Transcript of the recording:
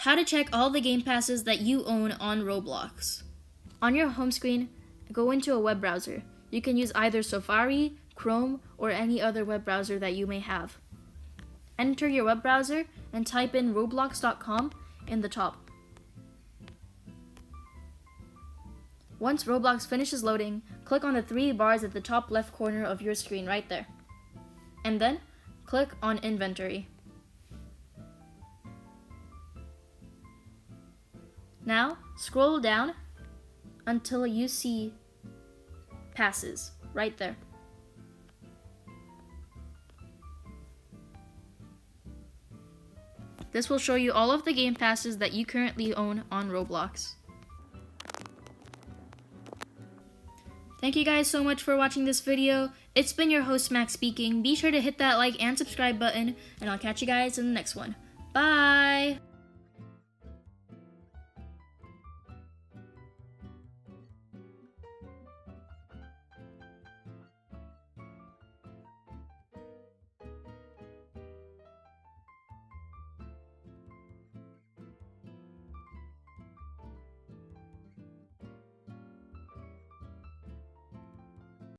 How to check all the game passes that you own on Roblox. On your home screen, go into a web browser. You can use either Safari, Chrome, or any other web browser that you may have. Enter your web browser and type in roblox.com in the top. Once Roblox finishes loading, click on the 3 bars at the top left corner of your screen right there. And then, click on Inventory. Now, scroll down until you see Passes right there. This will show you all of the game passes that you currently own on Roblox. Thank you guys so much for watching this video. It's been your host Max speaking. Be sure to hit that like and subscribe button, and I'll catch you guys in the next one. Bye!